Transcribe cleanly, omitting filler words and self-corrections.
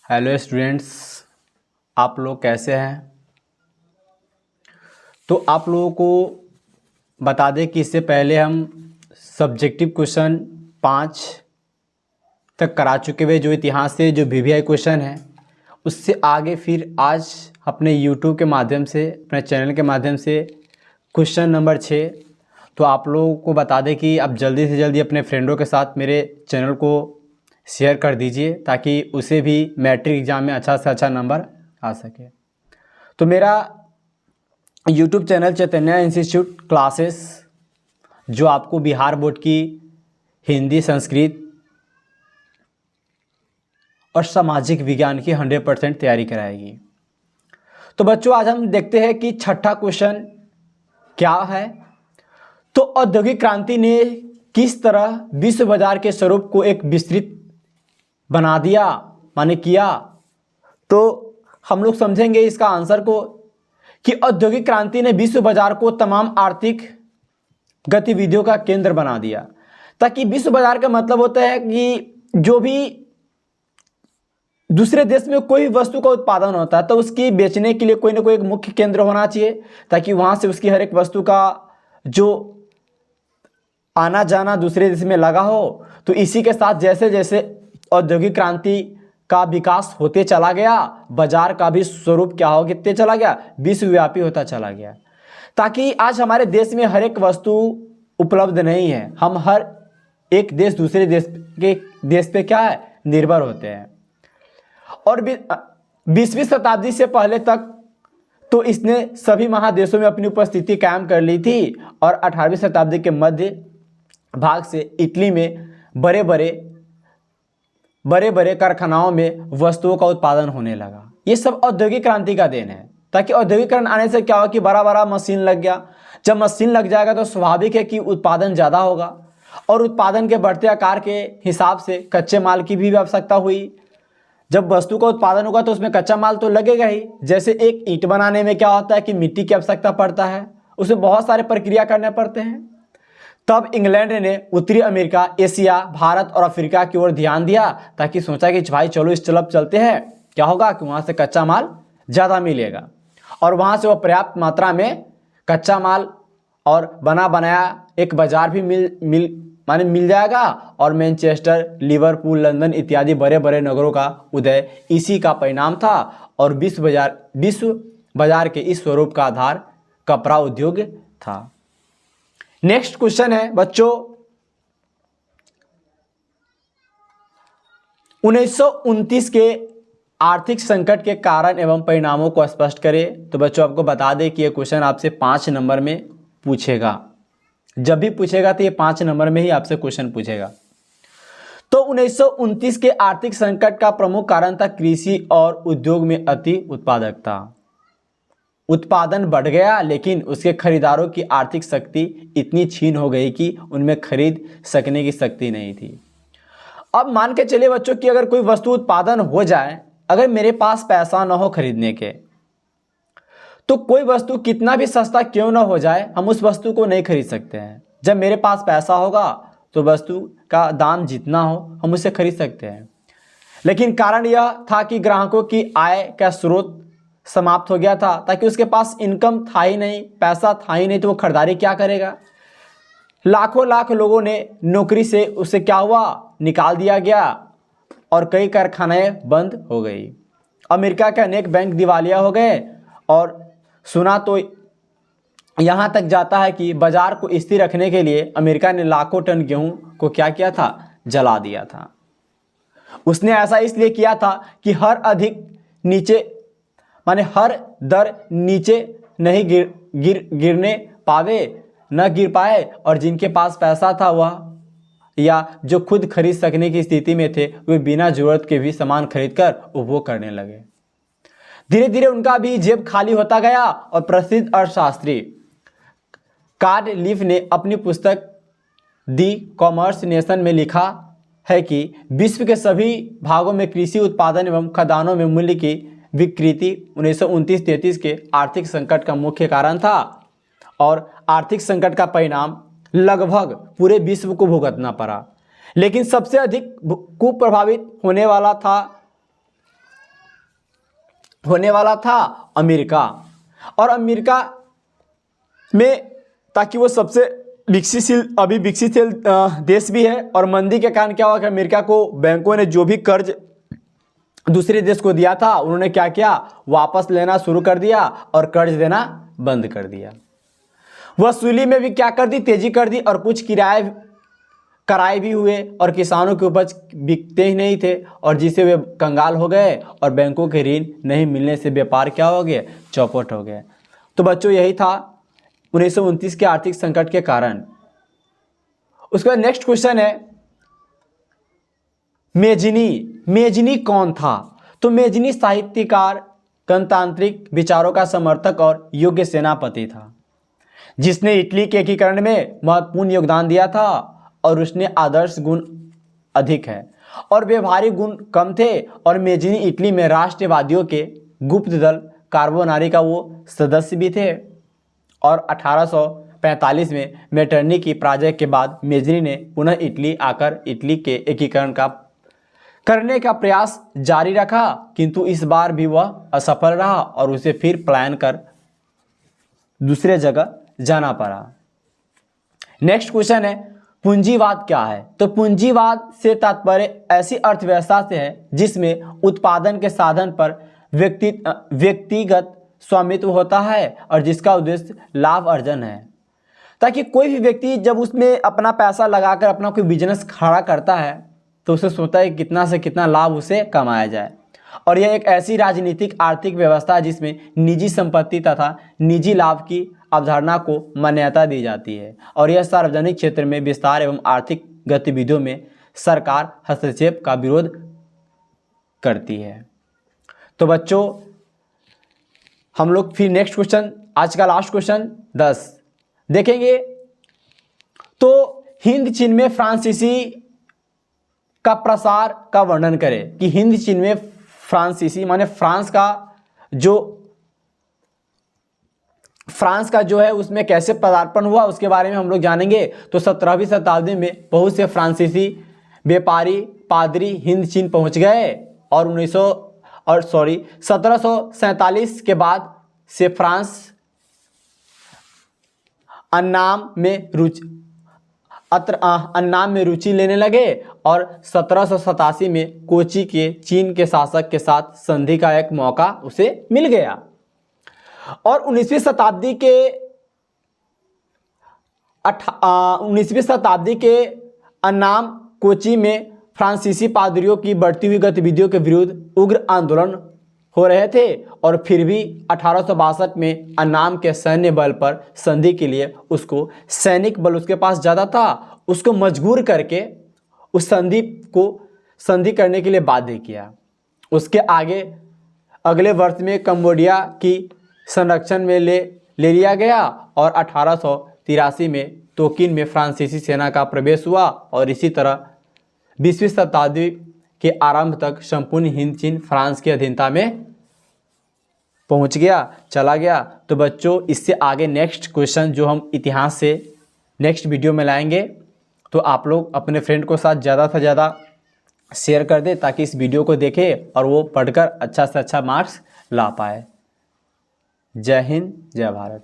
Hello students, आप लोग कैसे हैं। तो आप लोगों को बता दें कि इससे पहले हम सब्जेक्टिव क्वेश्चन 5 तक करा चुके हुए, जो इतिहास से जो वीवीआई क्वेश्चन है उससे आगे फिर आज अपने यूट्यूब के माध्यम से, अपने चैनल के माध्यम से क्वेश्चन नंबर 6। तो आप लोगों को बता दें कि आप जल्दी से जल्दी अपने फ्रेंडों के साथ मेरे चैनल को शेयर कर दीजिए ताकि उसे भी मैट्रिक एग्ज़ाम में अच्छा से अच्छा नंबर आ सके। तो मेरा यूट्यूब चैनल चैतन्य इंस्टीट्यूट क्लासेस, जो आपको बिहार बोर्ड की हिंदी, संस्कृत और सामाजिक विज्ञान की 100% तैयारी कराएगी। तो बच्चों, आज हम देखते हैं कि छठा क्वेश्चन क्या है। तो औद्योगिक क्रांति ने किस तरह विश्व बाजार के स्वरूप को एक विस्तृत बना दिया, माने किया। तो हम लोग समझेंगे इसका आंसर को कि औद्योगिक क्रांति ने विश्व बाजार को तमाम आर्थिक गतिविधियों का केंद्र बना दिया। ताकि विश्व बाजार का मतलब होता है कि जो भी दूसरे देश में कोई वस्तु का उत्पादन होता है तो उसकी बेचने के लिए कोई ना कोई एक मुख्य केंद्र होना चाहिए, ताकि वहां से उसकी हर एक वस्तु का जो आना जाना दूसरे देश में लगा हो। तो इसी के साथ जैसे जैसे औद्योगिक क्रांति का विकास होते चला गया, बाजार का भी स्वरूप क्या होते चला गया, विश्वव्यापी होता चला गया। ताकि आज हमारे देश में हर एक वस्तु उपलब्ध नहीं है, हम हर एक देश दूसरे देश पे क्या है, निर्भर होते हैं। और 20वीं शताब्दी से पहले तक तो इसने सभी महादेशों में अपनी उपस्थिति कायम कर ली थी और 18वीं शताब्दी के मध्य भाग से इटली में बड़े बड़े कारखानाओं में वस्तुओं का उत्पादन होने लगा। ये सब औद्योगिक क्रांति का देन है। ताकि औद्योगिकरण आने से क्या हो कि बड़ा बड़ा मशीन लग गया। जब मशीन लग जाएगा तो स्वाभाविक है कि उत्पादन ज़्यादा होगा और उत्पादन के बढ़ते आकार के हिसाब से कच्चे माल की भी आवश्यकता हुई। जब वस्तु का उत्पादन होगा तो उसमें कच्चा माल तो लगेगा ही। जैसे एक ईंट बनाने में क्या होता है कि मिट्टी की आवश्यकता पड़ता है, उसमें बहुत सारे प्रक्रिया करने पड़ते हैं। तब इंग्लैंड ने उत्तरी अमेरिका, एशिया, भारत और अफ्रीका की ओर ध्यान दिया, ताकि सोचा कि भाई चलो इस तरफ चलते हैं, क्या होगा कि वहाँ से कच्चा माल ज़्यादा मिलेगा और वहाँ से वो पर्याप्त मात्रा में कच्चा माल और बना बनाया एक बाजार भी मिल जाएगा। और मैनचेस्टर, लिवरपूल, लंदन इत्यादि बड़े बड़े नगरों का उदय इसी का परिणाम था। और विश्व बाजार के इस स्वरूप का आधार कपड़ा उद्योग था। नेक्स्ट क्वेश्चन है बच्चों, 1929 के आर्थिक संकट के कारण एवं परिणामों को स्पष्ट करें। तो बच्चों, आपको बता दें कि यह क्वेश्चन आपसे 5 नंबर में पूछेगा। जब भी पूछेगा तो ये 5 नंबर में ही आपसे क्वेश्चन पूछेगा। तो 1929 के आर्थिक संकट का प्रमुख कारण था कृषि और उद्योग में अति उत्पादकता। उत्पादन बढ़ गया लेकिन उसके खरीदारों की आर्थिक शक्ति इतनी क्षीण हो गई कि उनमें खरीद सकने की शक्ति नहीं थी। अब मान के चलिए बच्चों कि अगर कोई वस्तु उत्पादन हो जाए, अगर मेरे पास पैसा ना हो खरीदने के, तो कोई वस्तु कितना भी सस्ता क्यों ना हो जाए, हम उस वस्तु को नहीं खरीद सकते हैं। जब मेरे पास पैसा होगा तो वस्तु का दाम जितना हो हम उसे खरीद सकते हैं। लेकिन कारण यह था कि ग्राहकों की आय का स्रोत समाप्त हो गया था, ताकि उसके पास इनकम था ही नहीं, पैसा था ही नहीं, तो वो खरीदारी क्या करेगा। लाखों लाख लोगों ने नौकरी से उसे क्या हुआ, निकाल दिया गया और कई कारखाने बंद हो गई। अमेरिका के अनेक बैंक दिवालिया हो गए और सुना तो यहाँ तक जाता है कि बाजार को स्थिर रखने के लिए अमेरिका ने लाखों टन गेहूं को क्या किया था, जला दिया था। उसने ऐसा इसलिए किया था कि हर दर नीचे नहीं गिर पाए और जिनके पास पैसा था वह या जो खुद खरीद सकने की स्थिति में थे, वे बिना जरूरत के भी सामान खरीदकर उपभोग करने लगे। धीरे धीरे उनका भी जेब खाली होता गया। और प्रसिद्ध अर्थशास्त्री कार्ल लीफ ने अपनी पुस्तक दी कॉमर्स नेशन में लिखा है कि विश्व के सभी भागों में कृषि उत्पादन एवं खदानों में मूल्य की विकृति 1929-33 के आर्थिक संकट का मुख्य कारण था और आर्थिक संकट का परिणाम लगभग पूरे विश्व को भुगतना पड़ा। लेकिन सबसे अधिक कुप्रभावित होने वाला था होने वाला था अमेरिका। और अमेरिका में ताकि वो सबसे विकसितशील देश भी है, और मंदी के कारण क्या हुआ कि अमेरिका को बैंकों ने जो भी कर्ज दूसरे देश को दिया था उन्होंने क्या किया, वापस लेना शुरू कर दिया और कर्ज देना बंद कर दिया। वसूली में भी क्या कर दी, तेजी कर दी, और कुछ कराए भी हुए, और किसानों के उपज बिकते ही नहीं थे, और जिससे वे कंगाल हो गए, और बैंकों के ऋण नहीं मिलने से व्यापार क्या हो गया, चौपट हो गया। तो बच्चों यही था 1929 के आर्थिक संकट के कारण। उसके बाद नेक्स्ट क्वेश्चन है मेजनी कौन था? तो मेजनी साहित्यकार, गणतांत्रिक विचारों का समर्थक और योग्य सेनापति था, जिसने इटली के एकीकरण में महत्वपूर्ण योगदान दिया था, और उसने आदर्श गुण अधिक है और व्यवहारिक गुण कम थे। और मेजनी इटली में राष्ट्रवादियों के गुप्त दल कार्बोनारी का वो सदस्य भी थे। और 1845 में मेटरनी की पराजय के बाद मेजनी ने पुनः इटली आकर इटली के एकीकरण करने का प्रयास जारी रखा, किंतु इस बार भी वह असफल रहा और उसे फिर पलायन कर दूसरे जगह जाना पड़ा। नेक्स्ट क्वेश्चन है पूंजीवाद क्या है? तो पूंजीवाद से तात्पर्य ऐसी अर्थव्यवस्था से है जिसमें उत्पादन के साधन पर व्यक्तिगत स्वामित्व होता है और जिसका उद्देश्य लाभ अर्जन है, ताकि कोई भी व्यक्ति जब उसमें अपना पैसा लगाकर अपना कोई बिजनेस खड़ा करता है तो उसे सोचता है कितना से कितना लाभ उसे कमाया जाए। और यह एक ऐसी राजनीतिक आर्थिक व्यवस्था है जिसमें निजी संपत्ति तथा निजी लाभ की अवधारणा को मान्यता दी जाती है, और यह सार्वजनिक क्षेत्र में विस्तार एवं आर्थिक गतिविधियों में सरकार हस्तक्षेप का विरोध करती है। तो बच्चों हम लोग फिर नेक्स्ट क्वेश्चन, आज का लास्ट क्वेश्चन 10 देखेंगे। तो हिंद चीन में फ्रांसीसी का प्रसार का वर्णन करें कि हिंद चीन में फ्रांसीसी माने फ्रांस का जो है उसमें कैसे पदार्पण हुआ उसके बारे में हम लोग जानेंगे। तो 17वीं शताब्दी में बहुत से फ्रांसीसी व्यापारी पादरी हिंद चीन पहुंच गए, और 1747 के बाद से फ्रांस अन्नाम में रुचि लेने लगे, और 1787 में कोची के चीन के शासक के साथ संधि का एक मौका उसे मिल गया। और 19वीं शताब्दी के अन्नाम कोची में फ्रांसीसी पादरियों की बढ़ती हुई गतिविधियों के विरुद्ध उग्र आंदोलन हो रहे थे, और फिर भी 1862 में अन्नाम के सैन्य बल पर संधि के लिए उसको सैनिक बल उसके पास ज़्यादा था, उसको मजबूर करके उस संधि करने के लिए बाध्य किया। उसके आगे अगले वर्ष में कंबोडिया की संरक्षण में ले लिया गया, और 1883 में तोकिन में फ्रांसीसी सेना का प्रवेश हुआ, और इसी तरह 20वीं शताब्दी के आरंभ तक संपूर्ण हिंद चीन फ्रांस की अधीनता में चला गया। तो बच्चों इससे आगे नेक्स्ट क्वेश्चन जो हम इतिहास से नेक्स्ट वीडियो में लाएंगे, तो आप लोग अपने फ्रेंड को साथ ज़्यादा से ज़्यादा शेयर कर दें ताकि इस वीडियो को देखे और वो पढ़कर अच्छा से अच्छा मार्क्स ला पाए। जय हिंद, जय भारत।